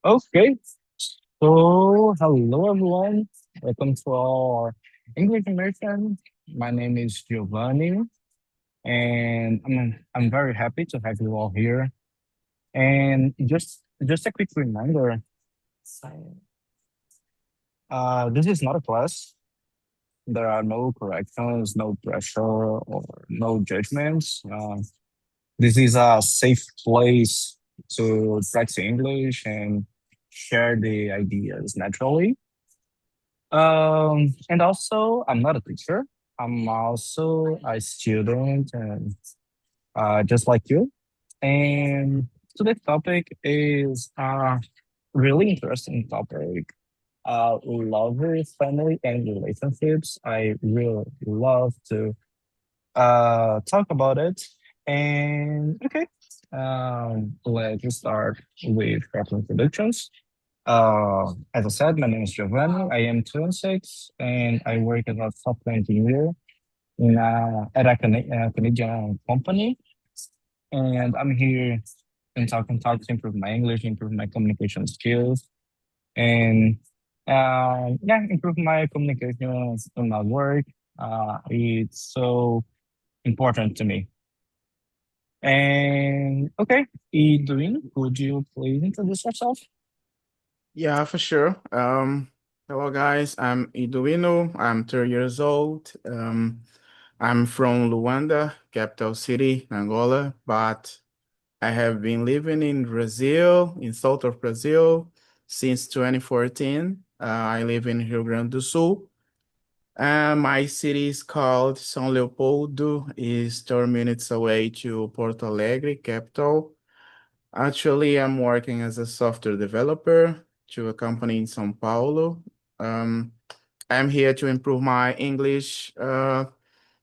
Okay, so hello everyone. Welcome to our English immersion. My name is Giovanni, and I'm very happy to have you all here. And just a quick reminder, this is not a class. There are no corrections, no pressure, or no judgments. This is a safe place to practice English and share the ideas naturally. And also, I'm not a teacher. I'm also a student, and just like you. And today's topic is a really interesting topic. Love, family, and relationships. I really love to talk about it. And okay, let's start with short introductions. As I said, my name is Giovanni. I am 26 and I work as a software engineer at a Canadian company. And I'm here in Talk and Talk to improve my English, improve my communication skills, and yeah, improve my communication in my work. It's so important to me. And okay, Edwin, could you please introduce yourself? Yeah, for sure. Hello guys, I'm Iduino. I'm 30 years old. I'm from Luanda, capital city, Angola, but I have been living in Brazil, in south of Brazil, since 2014. I live in Rio Grande do Sul. My city is called São Leopoldo, is 30 minutes away to Porto Alegre, capital. Actually, I'm working as a software developer to a company in São Paulo. Um, I'm here to improve my English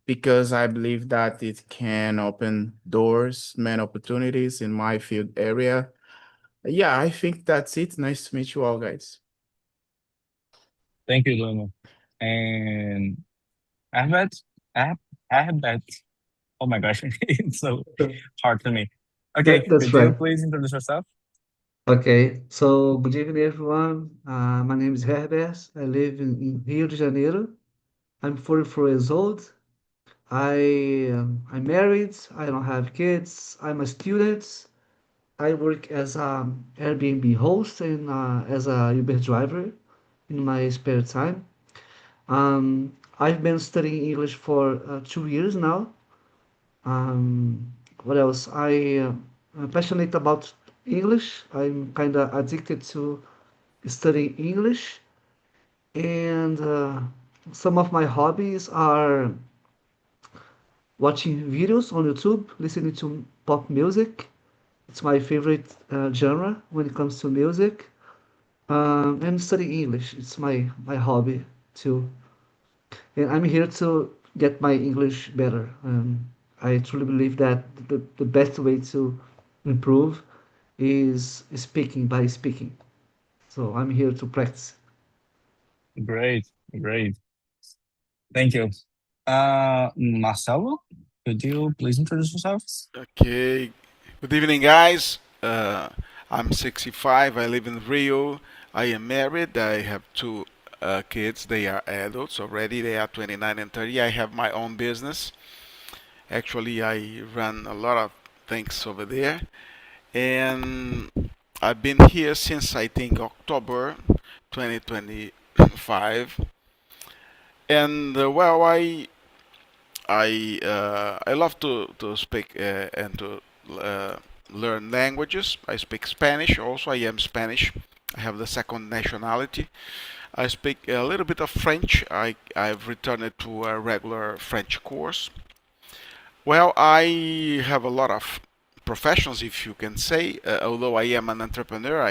because I believe that it can open doors, many opportunities in my field area. Yeah, I think that's it. Nice to meet you all, guys. Thank you, Edwin. And Ahmed, Ah- Ahmed. Oh my gosh, it's so hard to me. Okay, That's could you right. please introduce yourself? Okay, so good evening, everyone. My name is Herbert. I live in Rio de Janeiro. I'm 44 years old. I'm married. I don't have kids. I'm a student. I work as a Airbnb host and as a Uber driver in my spare time. I've been studying English for 2 years now. What else? I'm passionate about English. I'm kind of addicted to studying English, and some of my hobbies are watching videos on YouTube, listening to pop music. It's my favorite genre when it comes to music, and studying English. It's my hobby too, and I'm here to get my English better. I truly believe that the best way to improve is speaking by speaking. So I'm here to practice. Great, great. Thank you. Marcelo, could you please introduce yourself? Okay. Good evening, guys. I'm 65. I live in Rio. I am married. I have two kids. They are adults already. They are 29 and 30. I have my own business. Actually, I run a lot of things over there. And I've been here since I think October 2025. And well, I love to speak and to uh, learn languages. I speak Spanish. Also, I am Spanish. I have the second nationality. I speak a little bit of French. I've returned to a regular French course. Well, I have a lot of professions, if you can say. Although I am an entrepreneur,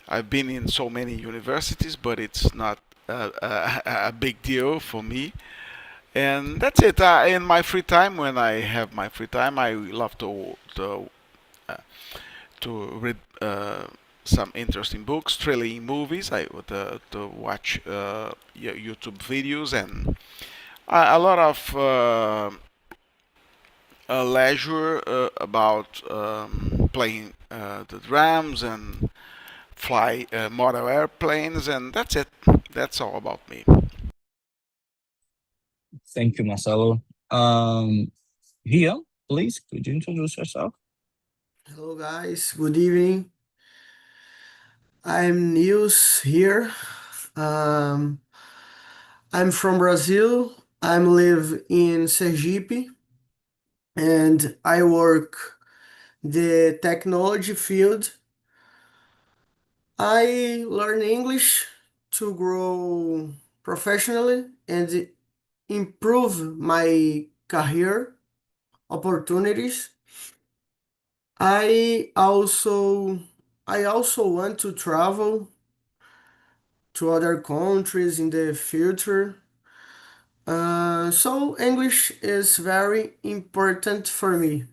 I've been in so many universities, but it's not a big deal for me. And that's it. In my free time, when I have my free time, I love uh, to read some interesting books, thrilling movies. I would to watch YouTube videos and a lot of leisure about playing the drums and fly model airplanes, and that's it. That's all about me. Thank you, Marcelo. Um, Here, please, could you introduce yourself? Hello, guys. Good evening. I'm Nils here. Um, I'm from Brazil. I live in Sergipe, and I work the technology field. I learn English to grow professionally and improve my career opportunities. I also I also want to travel to other countries in the future. So English is very important for me.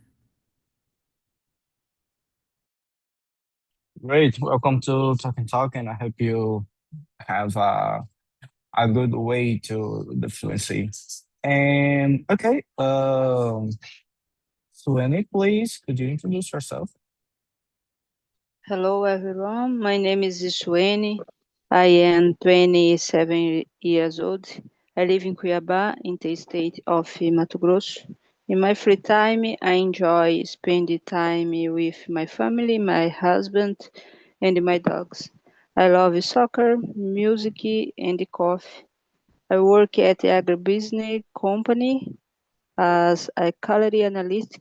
Great. Welcome to Talk and Talk, and I hope you have a good way to the fluency. And okay, Sueni, please, could you introduce yourself? Hello everyone, my name is Isuene. I am 27 years old. I live in Cuiabá, in the state of Mato Grosso. In my free time, I enjoy spending time with my family, my husband, and my dogs. I love soccer, music, and coffee. I work at the agribusiness company as a quality analyst,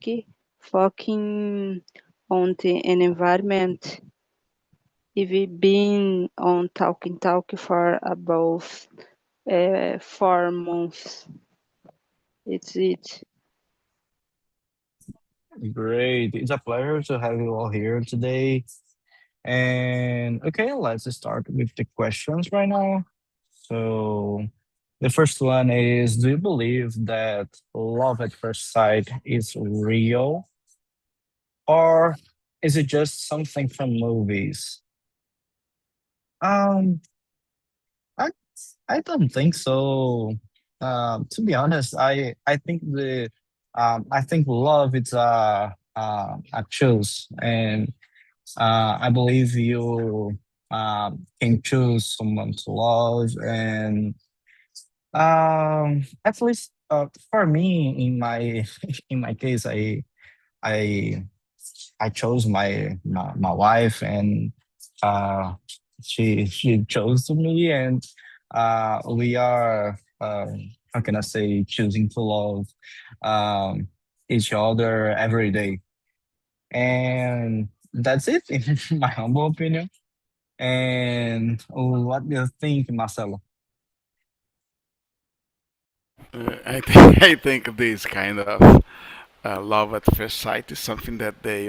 focusing on the environment. We've been on Talking Talk for about 4 months. It's it. Great. It's a pleasure to have you all here today. And okay, let's start with the questions right now. So, the first one is, do you believe that love at first sight is real, or is it just something from movies? Um, I I don't think so. To be honest, I think love is a choose, and I believe you can choose someone to love, and at least for me, in my in my case, I I chose my wife, and uh, she chose me, and we are how can I say, choosing to love um, each other every day, and that's it in my humble opinion. And what do you think, Marcelo? I think this kind of love at first sight is something that they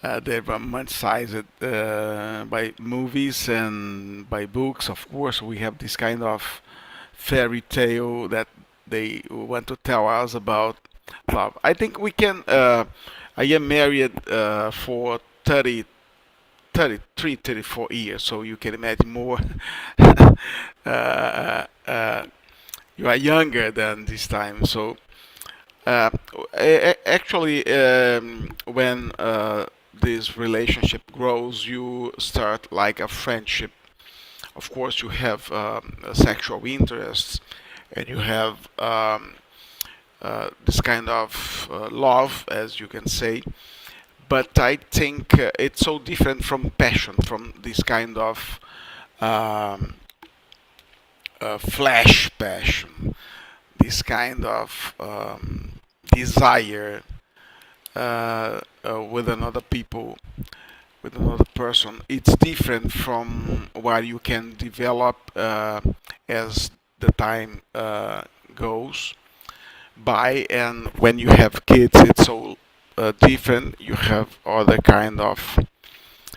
romanticize it by movies and by books. Of course, we have this kind of fairy tale that they want to tell us about love. I think we can. I am married for 33, 34 years, so you can imagine more. uh, you are younger than this time, so uh, actually, when this relationship grows, you start like a friendship. Of course, you have sexual interests, and you have this kind of love, as you can say. But I think it's so different from passion, from this kind of um, flash passion, this kind of desire with another people, with another person. It's different from what you can develop as the time goes by, and when you have kids, it's so different. You have other kind of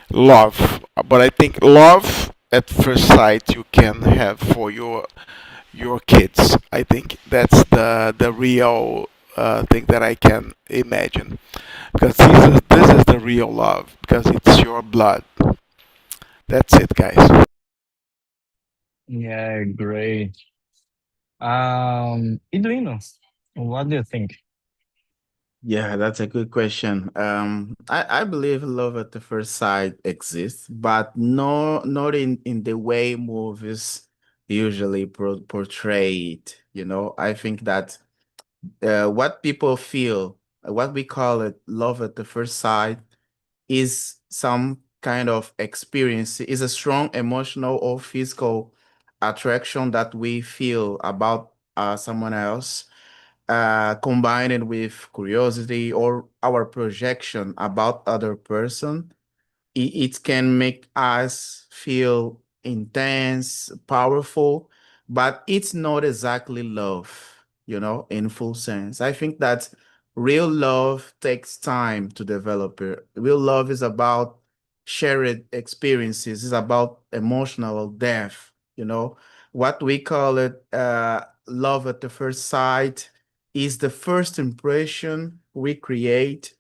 love, but I think love at first sight you can have for your kids. I think that's the real thing that I can imagine, because this is the real love, because it's your blood. That's it, guys. Yeah, great. Eduino, what do you think? Yeah, that's a good question. I believe love at the first sight exists, but not in the way movies usually portray it. I think that what people feel, what we call it, love at the first sight, is some kind of experience, is a strong emotional or physical attraction that we feel about someone else, combined with curiosity or our projection about other person. It can make us feel intense, powerful, but it's not exactly love, in full sense. I think that real love takes time to develop. Real love is about shared experiences, it's about emotional depth, What we call it love at the first sight is the first impression we create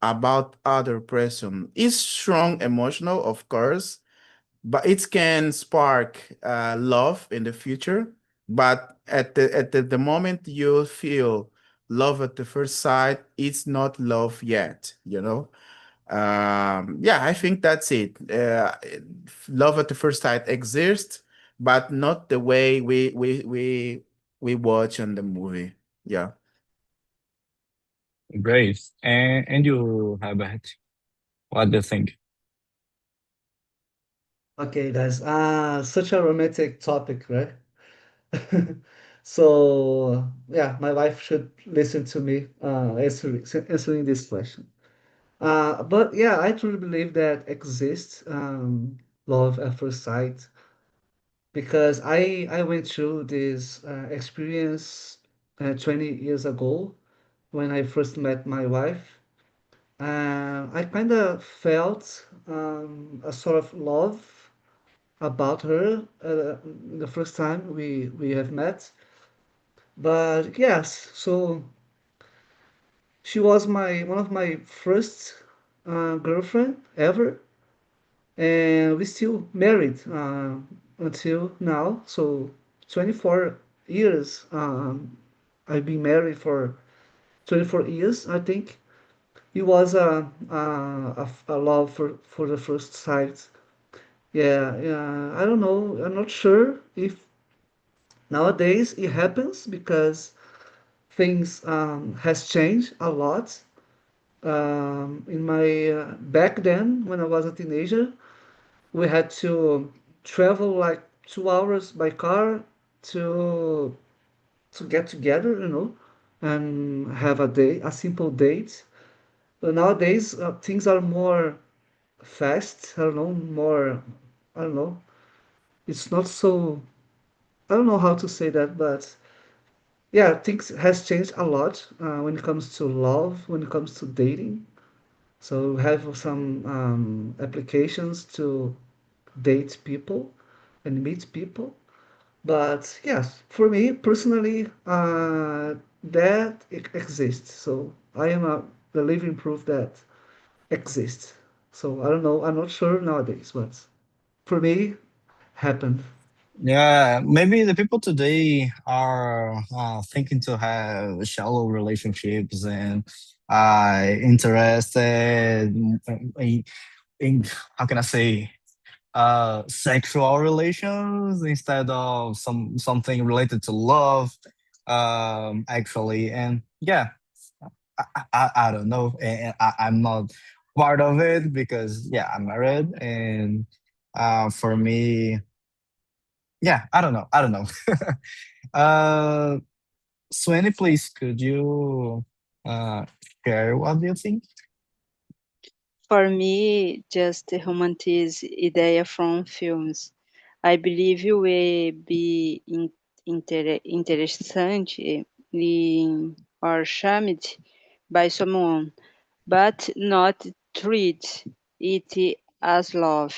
about other person. Is strong emotional, of course, but it can spark love in the future. But at the moment you feel love at the first sight, it's not love yet. Yeah, I think that's it. Love at the first sight exists, but not the way we watch on the movie. Yeah. Great. And you, Herbert, what do you think? Okay, guys. Such a romantic topic, right? So yeah, my wife should listen to me answering this question. But yeah, I truly believe that exists love at first sight because I went through this experience 20 years ago when I first met my wife. I kind of felt a sort of love about her the first time we have met. But yes, so she was my one of my first girlfriend ever, and we still married until now. So 24 years. I've been married for 24 years, I think. It was a love for the first sight. Yeah, yeah. I don't know. I'm not sure if nowadays it happens because things has changed a lot. In my back then, when I was a teenager, we had to travel like 2 hours by car to to get together, and have a simple date. But nowadays, things are more fast. I don't know, more. I don't know. It's not so. I don't know how to say that, but yeah, things has changed a lot when it comes to love, when it comes to dating. So we have some applications to date people and meet people. But yes, for me personally, that exists. So I am the living proof that exists. So I don't know. I'm not sure nowadays, but for me, happened. Yeah, maybe the people today are thinking to have shallow relationships and interested in how can I say sexual relations instead of something related to love, actually. And yeah, I don't know, and I'm not part of it because yeah, I'm married, and for me, yeah, I don't know. uh, Swanny, please, could you uh, share what do you think? For me, just romanticize ideia from filmes. I believe will be interessante or charmed by someone, but not treat it as love.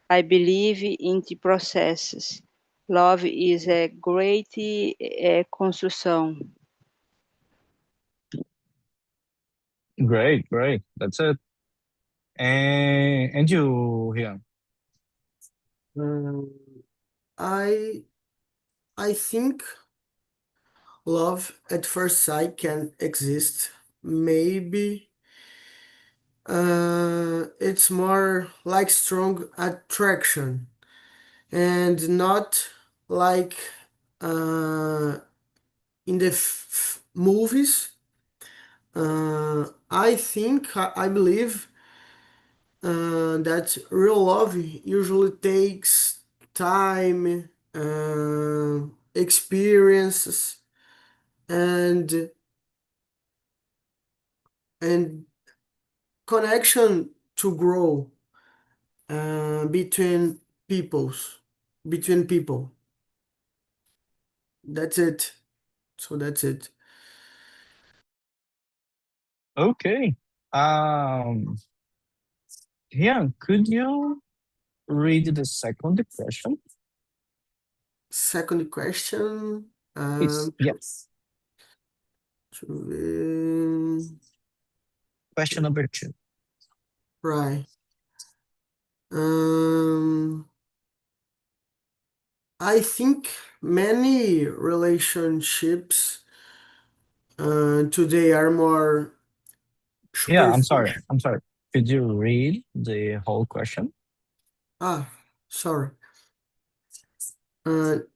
I believe in the processes. Love is a great construção. Great, great, that's it. And you here? Um, I I think love at first sight can exist maybe it's more like strong attraction and not like in the movies. I think, I believe that real love usually takes time, experiences, and and connection to grow between people. That's it. So that's it. Okay. Um, yeah, could you read the second question? Second question. Yes. Deixa eu ver. Question number 2. Right. I think many relationships today are more Yeah, I'm superficial. sorry. Could you read the whole question? Sorry. In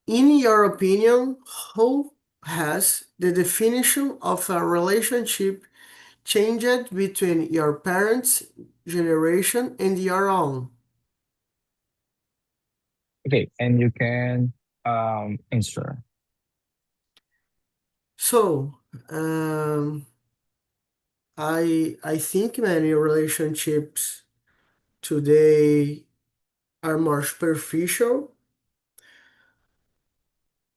your opinion, how has the definition of a relationship changed between your parents' generation and your own? Okay, and you can answer. So, I think many relationships today are more superficial,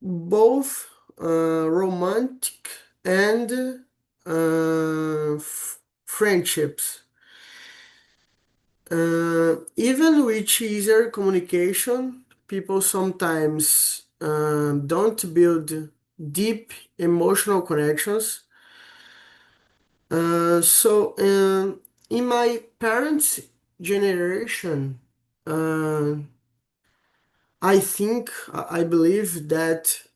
both romantic and friendships. Even with easier communication, people sometimes don't build deep emotional connections. In my parents' generation, uh, I believe that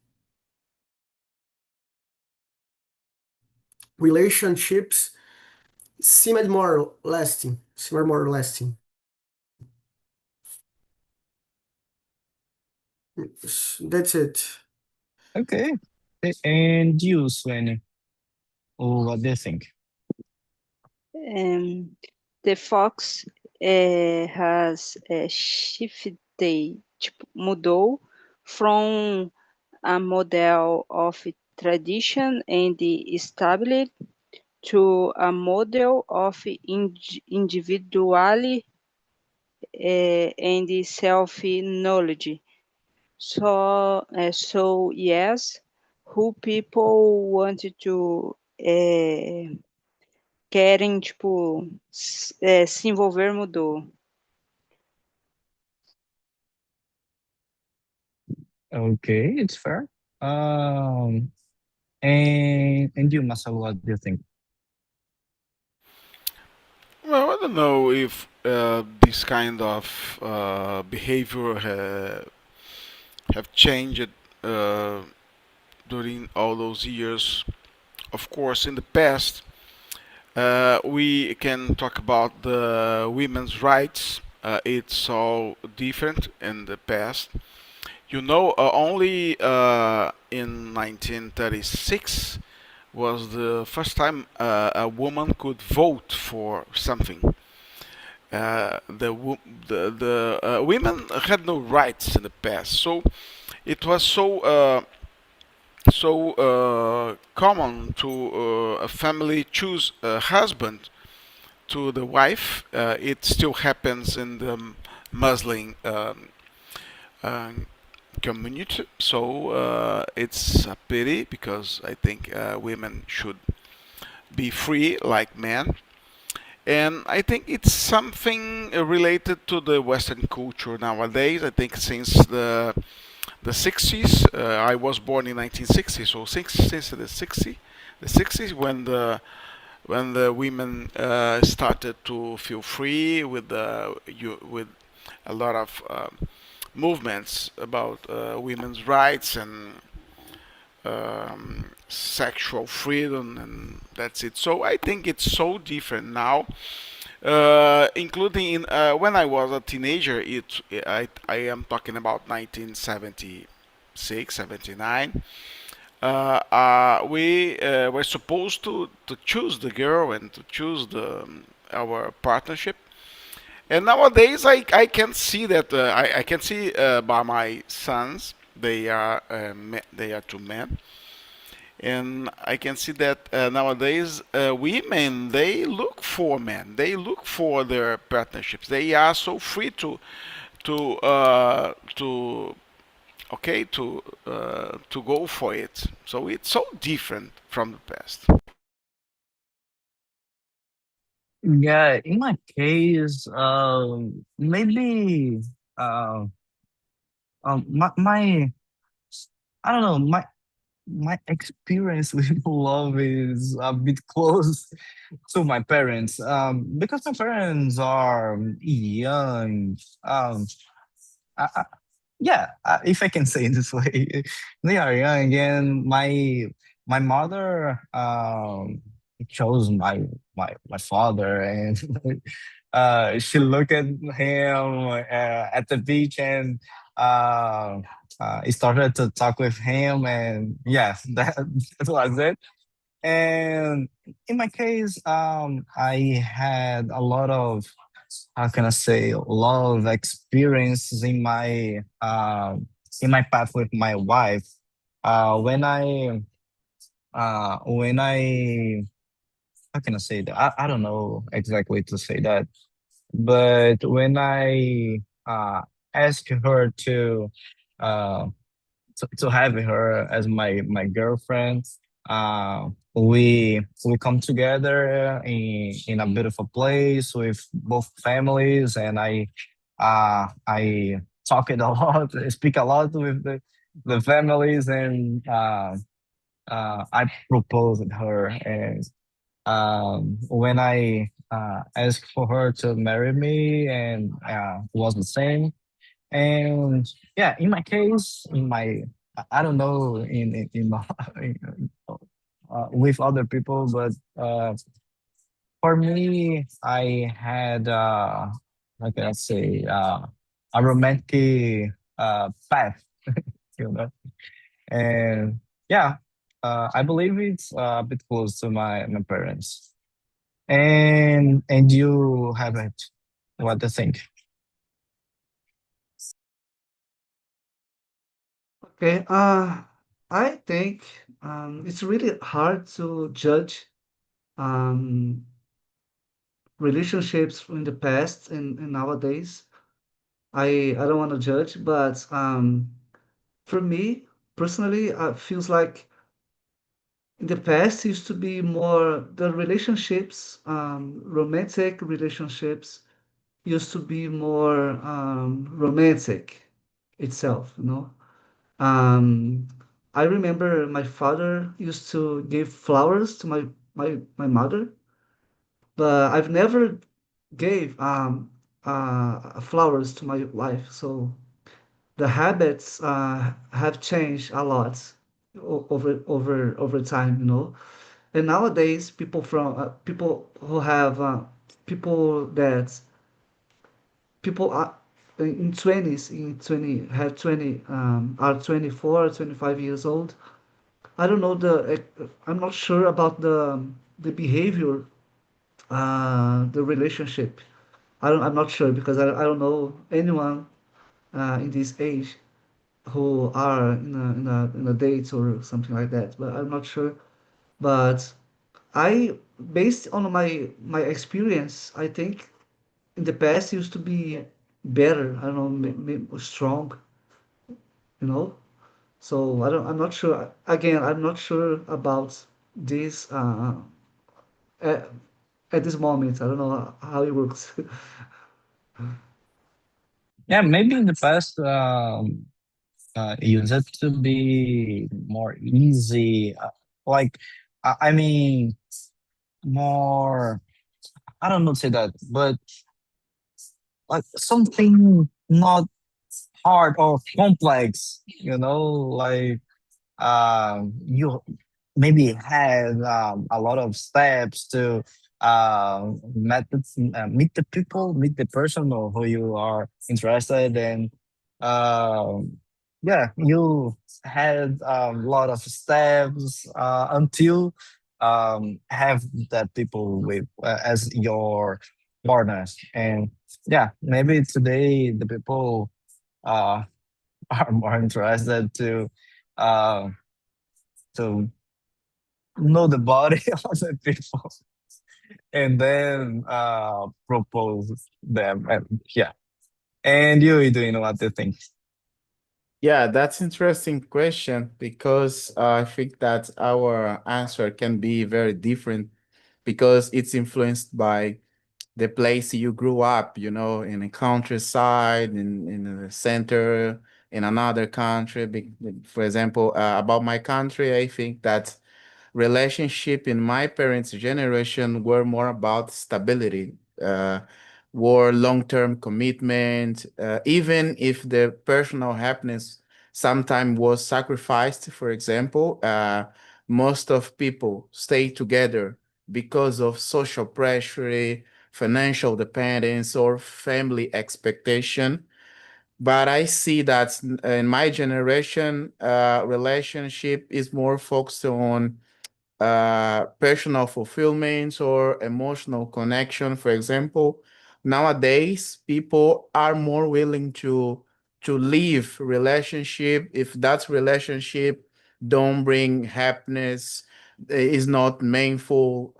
relationships seemed more lasting. That's it. Okay. And you, Sweni, what do you think? The fox has shifted, tipo, mudou from a model of tradition and stability to a model of individuality and self-knowledge. So yes, who people wanted to querem, tipo, se envolver mudou. Okay, it's fair. And you, Marcelo, what do you think? Well, I don't know if this kind of behavior have changed during all those years. Of course, in the past, we can talk about the women's rights. It's all different in the past. You know, only in 1936 was the first time a woman could vote for something. The women had no rights in the past, so it was so common to a family choose a husband to the wife. It still happens in the Muslim community, so it's a pity because I think women should be free like men. And I think it's something related to the Western culture nowadays. I think since the 60s, I was born in 1960, so since the 60s when the women started to feel free with with a lot of movements about women's rights and sexual freedom, and that's it. So I think it's so different now. Including in, when I was a teenager, I am talking about 1976, 79. We were supposed to choose the girl and to choose our partnership. And nowadays, I can see that I can see by my sons, they are two men, and I can see that nowadays women, they look for men, they look for their partnerships. They are so free to okay to go for it. So it's so different from the past. Yeah, in my case, maybe uh, my I don't know, my experience with love is a bit close to my parents. Because my parents are young. I, yeah, if I can say it this way, they are young, and my mother chose my father, and she looked at him at the beach, and uh, started to talk with him, and yes, that was it. And in my case, I had a lot of, how can I say, love experiences in my path with my wife. When I how can I say that? I don't know exactly to say that, but when I asked her uh to have her as my girlfriend. We come together in a beautiful place with both families, and I talk it a lot, speak a lot with the families, and I proposed her, and when I asked for her to marry me, and was the same. And yeah, in my case, I don't know in my, with other people, but for me, I had how can I say, a romantic path, you know, and yeah, I believe it's a bit close to my parents. And you have it. What do you think? Okay, I think it's really hard to judge um, relationships in the past and nowadays. I don't want to judge, but for me personally, it feels like in the past used to be more the relationships, romantic relationships used to be more romantic itself, you know. Um, I remember my father used to give flowers to my mother, but I've never gave flowers to my wife. So the habits have changed a lot over time, you know. And nowadays, people who have people that people are in 20s in 20 have 20 are 24 25 years old. I don't know I'm not sure about the behavior, the relationship. I'm not sure because I don't know anyone in this age who are in a date or something like that, but I'm not sure. But I, based on my experience, I think in the past used to be better. I don't know, strong, you know. So I'm not sure. Again, I'm not sure about this at, at this moment. I don't know how it works. Yeah, maybe in the past, it used to be more easy. Like, I mean, more. I don't know to say that, but like something not hard or complex. You know, like you maybe have a lot of steps to meet the people, meet the person or who you are interested in. Yeah, you had a lot of steps until have that people with as your partners. And yeah, maybe today the people uh, are more interested uh, to know the body of the people and then propose them. And yeah. And you do you know what you think? Yeah, that's interesting question because I think that our answer can be very different because it's influenced by the place you grew up, you know, in a countryside, in the center, in another country. For example, about my country, I think that relationship in my parents' generation were more about stability, were long-term commitment, even if the personal happiness sometimes was sacrificed. For example, most of people stay together because of social pressure, financial dependence, or family expectation. But I see that in my generation, relationship is more focused on personal fulfillment or emotional connection. For example, nowadays people are more willing to leave relationship if that relationship don't bring happiness, is not meaningful.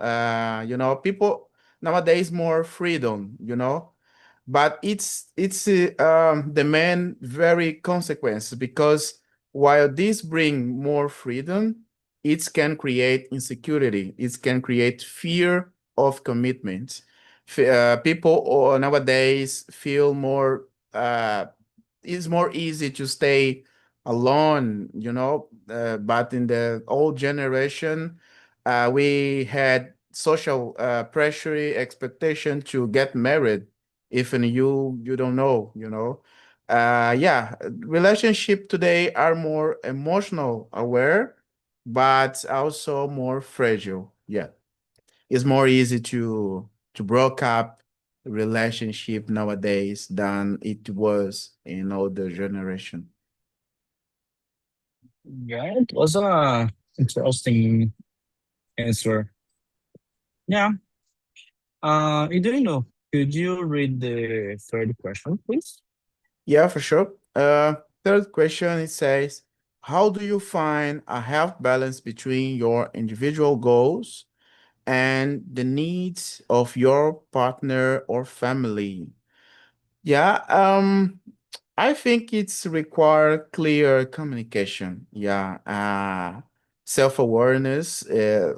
You know, people nowadays more freedom. You know, but it's the main very consequence because while this bring more freedom, it can create insecurity. It can create fear of commitment. People nowadays feel more. It's more easy to stay alone, you know. But in the old generation, we had social pressure, expectation to get married, even you don't know, you know. Yeah, relationship today are more emotional aware but also more fragile. Yeah, it's more easy to break up relationship nowadays than it was in older generation. Yeah, it was a interesting answer. Yeah. You do you know? Could you read the third question, please? Yeah, for sure. Third question, it says, how do you find a health balance between your individual goals and the needs of your partner or family? Yeah, I think it's require clear communication. Yeah, self-awareness.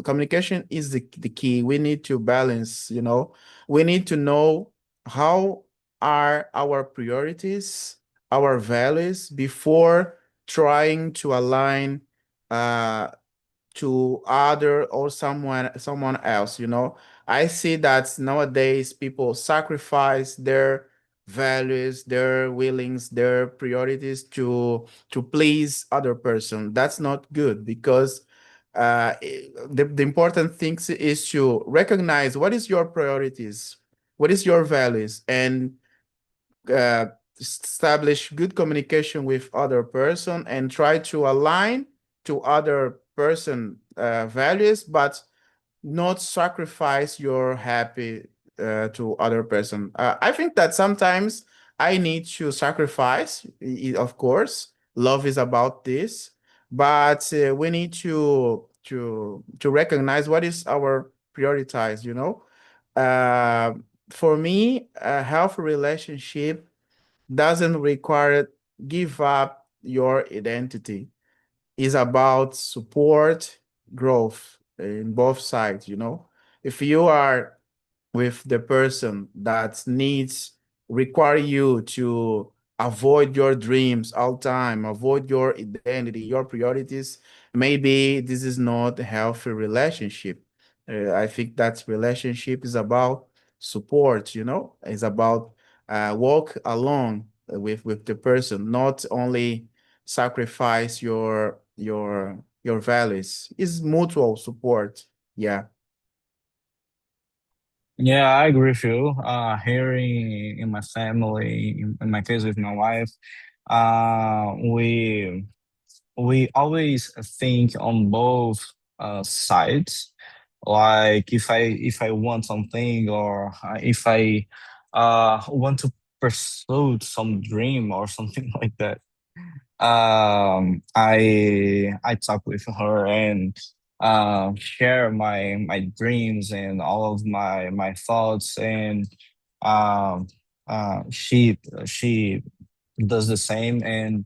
Communication is the key. We need to balance, you know, we need to know how are our priorities, our values before trying to align uh to other or someone else, you know. I see that nowadays people sacrifice their values, their willings, their priorities to please other person. That's not good because the important thing is to recognize what is your priorities, what is your values, and uh, establish good communication with other person and try to align to other person values, but not sacrifice your happy to other person. I think that sometimes I need to sacrifice. Of course, love is about this, but we need to recognize what is our prioritize. You know, uh, for me, a healthy relationship doesn't require give up your identity. It's about support growth in both sides, you know. If you are with the person that needs require you to avoid your dreams all time, avoid your identity, your priorities, maybe this is not a healthy relationship. I think that relationship is about support, you know, it's about walk along with the person, not only sacrifice your your values. It's mutual support. Yeah. Yeah, I agree with you. Here in my family, in my case with my wife, we always think on both sides. Like if I want something, or if I want to pursue some dream or something like that, I talk with her and share my dreams and all of my thoughts, and um she does the same. And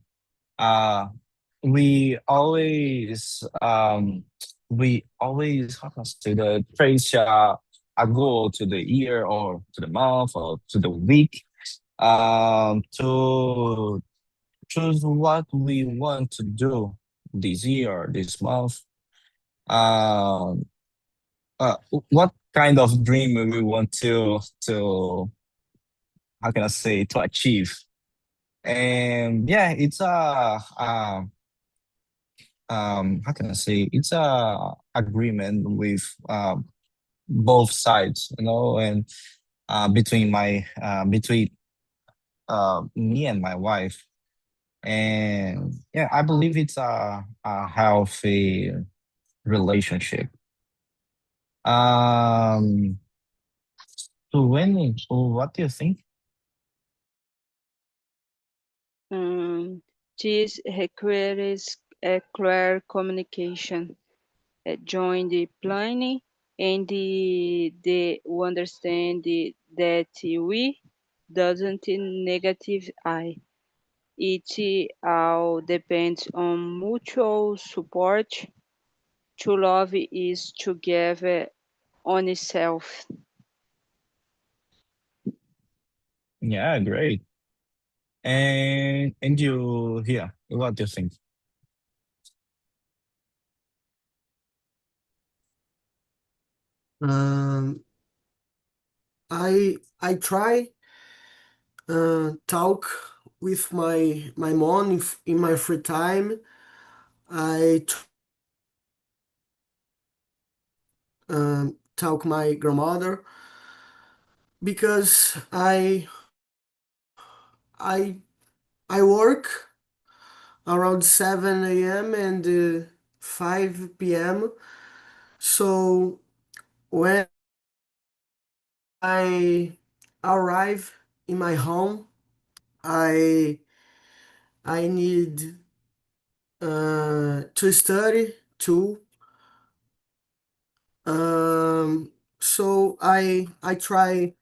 uh we always how can I say that, trace a goal to the year or to the month or to the week, to choose what we want to do this year, this month. Um, what kind of dream we want to how can I say, to achieve? And yeah, it's how can I say, it's a agreement with both sides, and between me and my wife. And yeah, I believe it's a healthy relationship. Um, so what do you think? This requires a clear communication, join the planning, and the understand that we doesn't negative I. It all depends on mutual support. To love is to give on itself. Yeah, great. And you here, what do you think? Um, I try talk with my mom in my free time. I talk my grandmother because I I work around 7 a.m. and 5 p.m. So when I arrive in my home, I I need to study too. So I try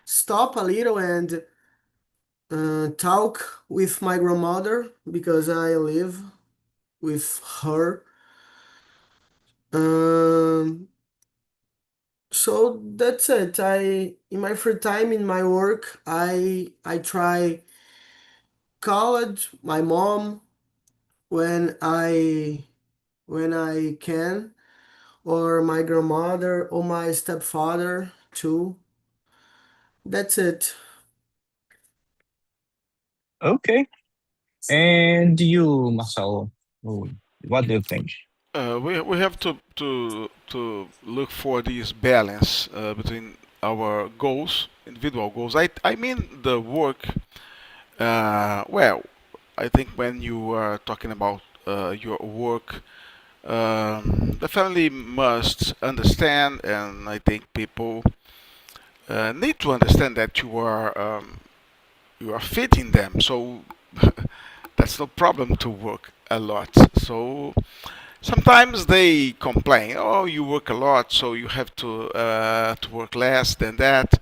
stop a little and talk with my grandmother because I live with her. Um, so that's it. I in my free time in my work, I try call my mom when I can, or my grandmother or my stepfather too. That's it. Okay. And you, Marcelo, what do you think? We have to look for this balance between our goals, individual goals. I mean the work. Well, I think when you are talking about your work, the family must understand, and I think people need to understand that you are fitting them. So that's no problem to work a lot. So sometimes they complain, "Oh, you work a lot, so you have to work less than that."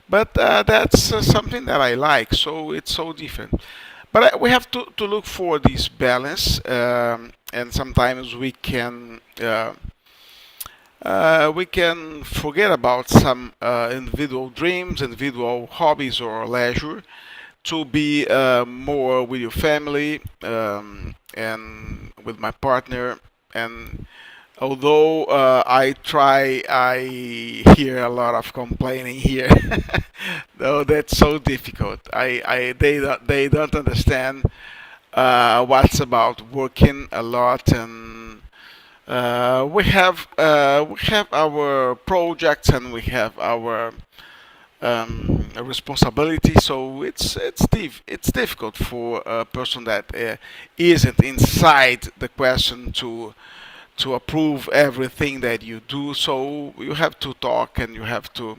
But that's something that I like, so it's so different. But we have to look for this balance, and sometimes we can forget about some individual dreams, individual hobbies or leisure to be more with your family and with my partner. And although I hear a lot of complaining here. No, that's so difficult. They don't understand what's about working a lot and we have our projects and we have our responsibility. So it's difficult for a person that isn't inside the question to approve everything that you do. So you have to talk and you have to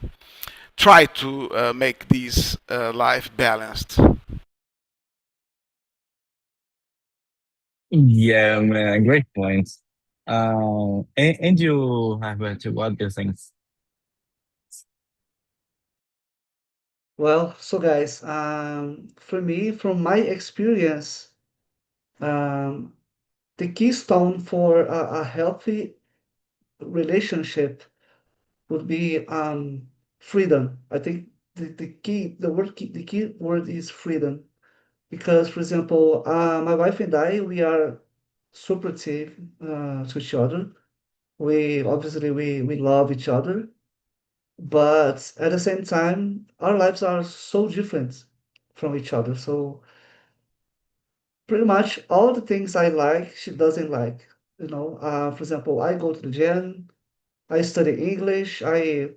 try to make this life balanced. Yeah, man, great points. And you have what do you think? Well, so guys, for me, from my experience, um, the keystone for a healthy relationship would be freedom. I think the key word is freedom. Because, for example, my wife and I, we are supportive to each other. We obviously we love each other, but at the same time, our lives are so different from each other. So pretty much all the things I like, she doesn't like. For example, I go to the gym, I study English, I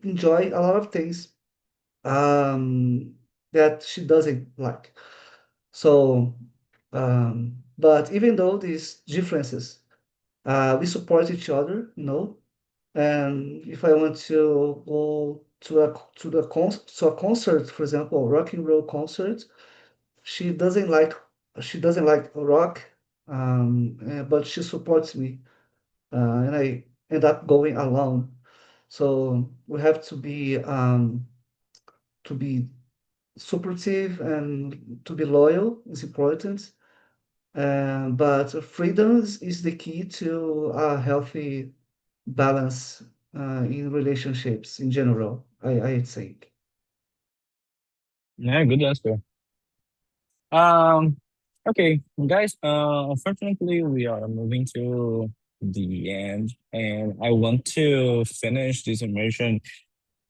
enjoy a lot of things that she doesn't like. So, but even though these differences, we support each other, And if I want to go to a concert, for example, rock and roll concert, she doesn't like she doesn't like rock, but she supports me, and I end up going alone. So we have to be supportive and to be loyal is important. But freedom is the key to a healthy balance in relationships in general, I think. Yeah, good answer. Um, okay, guys. Unfortunately, we are moving to the end, and I want to finish this immersion.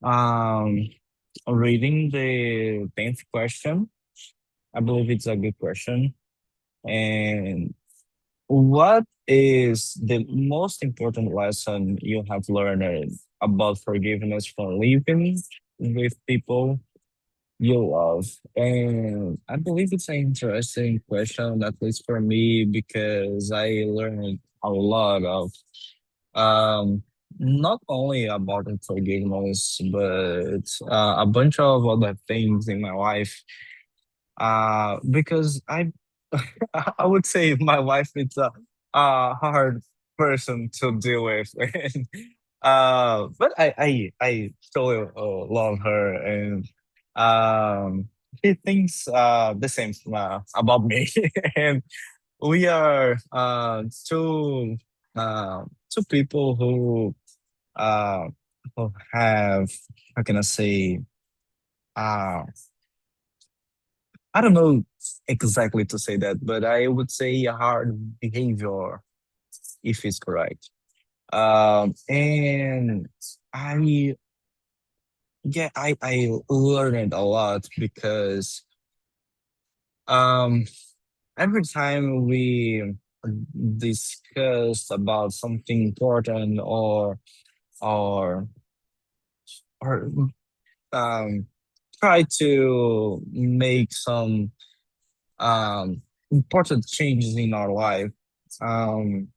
Um, reading the 10th question. I believe it's a good question. And what is the most important lesson you have learned about forgiveness from living with people you love? And I believe it's an interesting question, at least for me, because I learned a lot of um not only about forgiveness, but a bunch of other things in my life. Because I would say my wife is a hard person to deal with. And, but I still love her, and um, she thinks the same about me. And we are two people uh, who have, how can I say, uh, I don't know exactly to say that, but I would say a hard behavior, if it's correct. And I, yeah, I learned a lot because um, every time we discuss about something important or or um, try to make some important changes in our life. Um,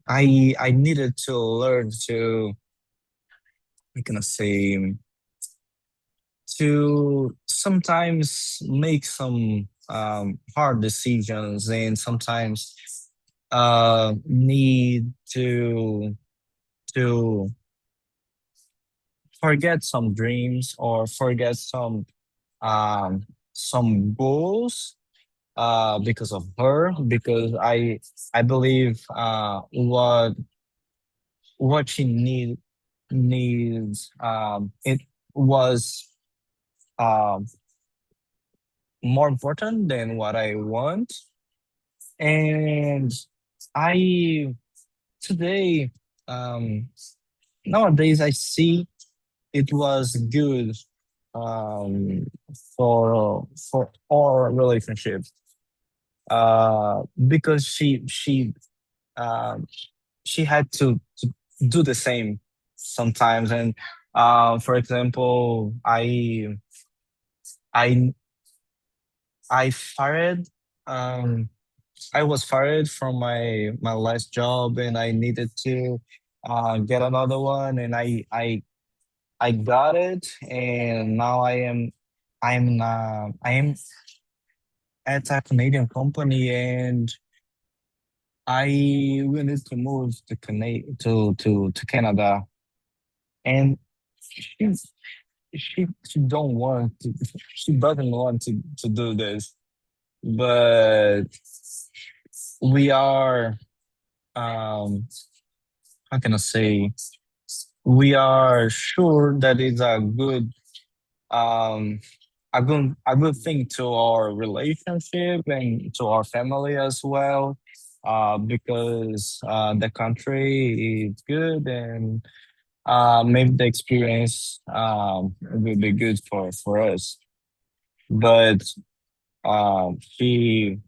I needed to learn to, how can I say, to sometimes make some hard decisions, and sometimes need to forget some dreams or forget some goals because of her, because I believe what she needs, it was um more important than what I want. And I today, um nowadays, I see it was good um for our relationship, because she um, she had to do the same sometimes. And for example, I I fired. Um, I was fired from my last job, and I needed to get another one, and I got it, and now I am at a Canadian company, and I will need to move to Canada, and she she don't want to, she doesn't want to do this, but we are how can I say, we are sure that it's um a good thing to our relationship and to our family as well, because the country is good, and maybe the experience will be good for us. But she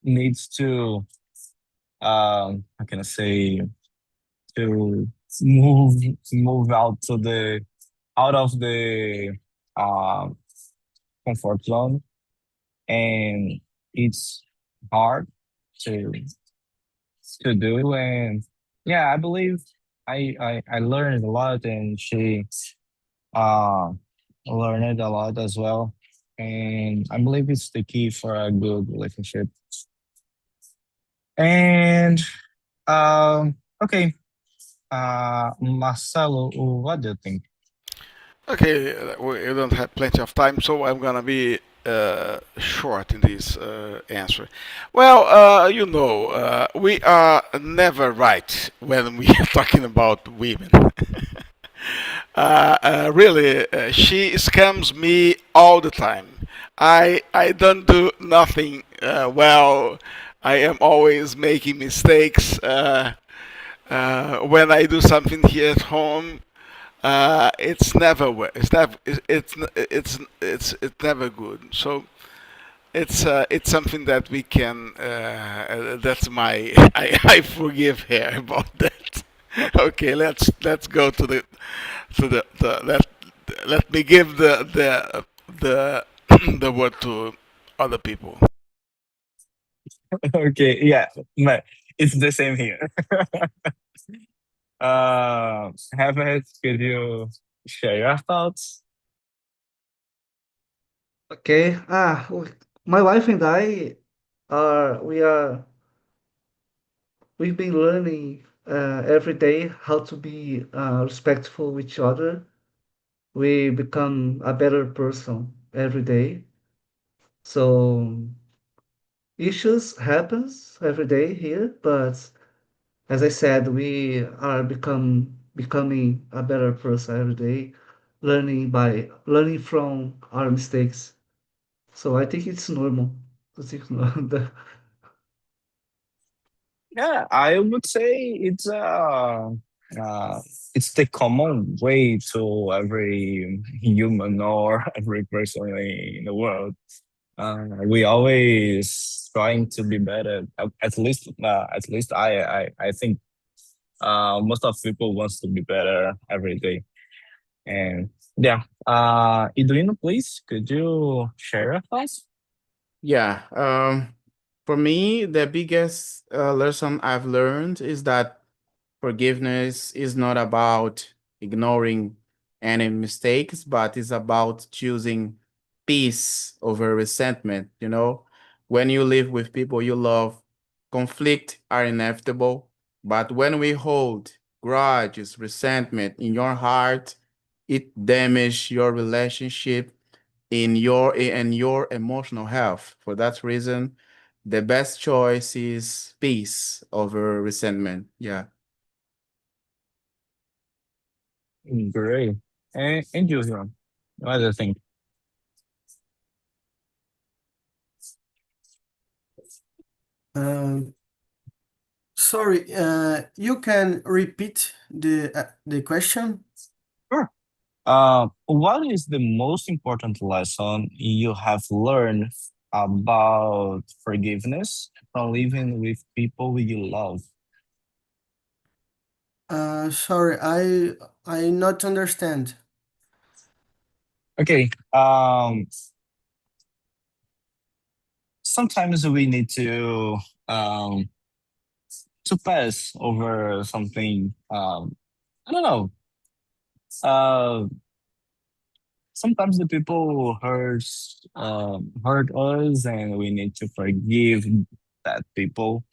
needs to how can I say, to move move out of the uh, comfort zone, and it's hard to do. And yeah, I believe I learned a lot, and she uh learned a lot as well, and I believe it's the key for a good relationship. And okay, Marcelo, what do you think? Okay, we don't have plenty of time, so I'm gonna be short in this answer. Well, we are never right when we are talking about women. Really, she scams me all the time. I don't do nothing well. I am always making mistakes. When I do something here at home, it's never it's never good. So it's something that we can. That's my I forgive her about that. Okay, let's go to the let me give the the word to other people. Okay, yeah, it's the same here. Herbert, could you share your thoughts? Okay. My wife and I we've been learning every day how to be respectful with each other. We become a better person every day. So issues happens every day here, but as I said, we are becoming a better person every day, learning from our mistakes. So I think it's normal. I think Yeah, I would say it's the common way to every human or every person in the world. We always trying to be better. At least I think most of people wants to be better every day. And yeah, Iduino, please, could you share your thoughts? Yeah. For me, the biggest lesson I've learned is that forgiveness is not about ignoring any mistakes, but it's about choosing peace over resentment. When you live with people you love, conflict are inevitable. But when we hold grudges, resentment in your heart, it damages your relationship in your emotional health. For that reason, the best choice is peace over resentment. Yeah. Great. And you, John, what do you think? Um, Sorry, you can repeat the question? Sure. What is the most important lesson you have learned about forgiveness from living with people you love? Sorry, I not understand. Okay. Sometimes we need um to pass over something. I don't know. Uh, Sometimes the people hurt us, and we need to forgive that people.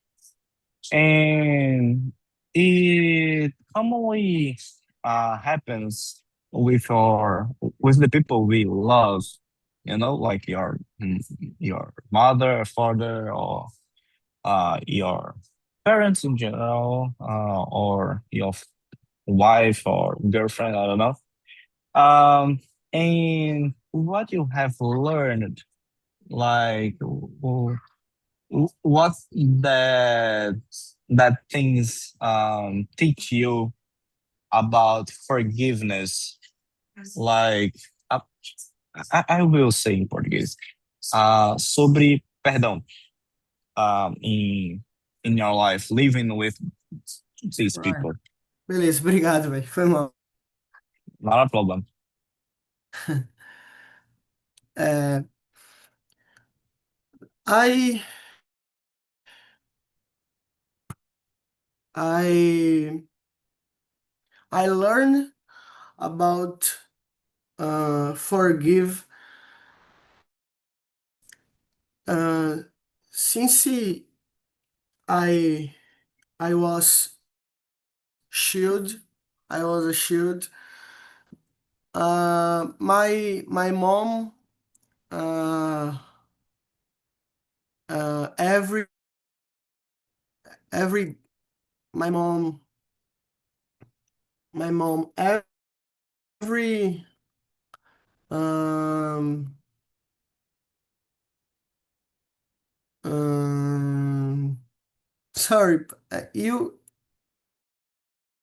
And it commonly happens with the people we love, like your mother, father, or your parents in general, or your wife or girlfriend, I don't know. Um, and what you have learned, like what that things teach you about forgiveness, like uh, I will say in Portuguese, sobre perdão, in your life living with these Right. people. Beleza, obrigado, velho. Foi mal. Not a problem. É, I I I learned about forgive since I I was shield. I was a shield. My mom every my mom every um sorry,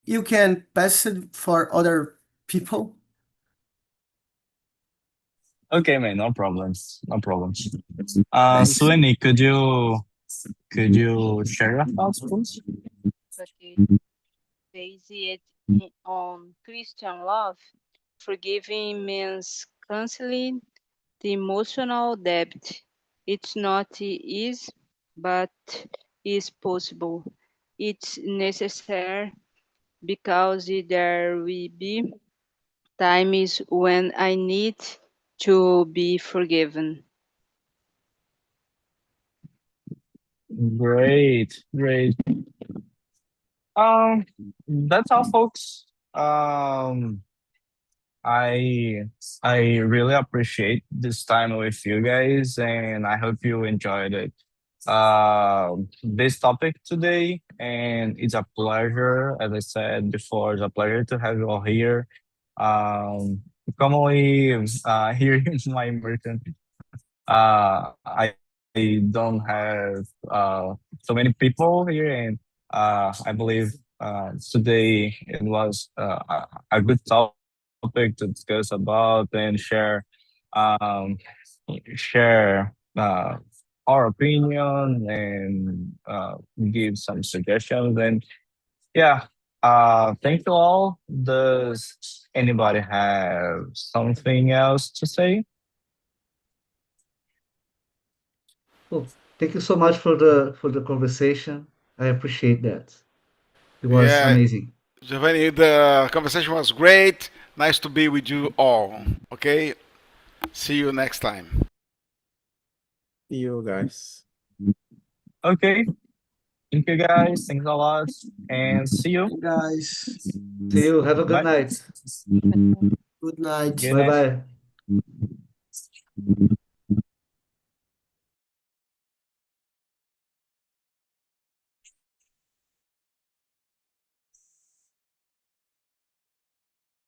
you can pass it for other people. Okay, man, no problems, no problems. Thanks. Sueni, could you share your thoughts, please? Okay. Based on Christian love, forgiving means canceling the emotional debt. It's not easy, but is possible. It's necessary because there will be times when I need to be forgiven. Great, great. Um, that's all, folks. I I really appreciate this time with you guys, and I hope you enjoyed it. This topic today, and it's a pleasure, as I said before, it's a pleasure to have you all here. Commonly, here in my immersion, I don't have so many people here, and I believe today it was a good topic to discuss about and um, share our opinion and give some suggestions. And yeah, thank you all. Does anybody have something else to say? Well, thank you so much for the conversation. I appreciate that. It was Yeah, amazing. Giovanni, the conversation was great. Nice to be with you all. Okay, see you next time. You guys. Okay. Thank you guys. Thanks a lot. And see you. Guys, See you. Have a good Bye. night. good night. Good Bye night. bye.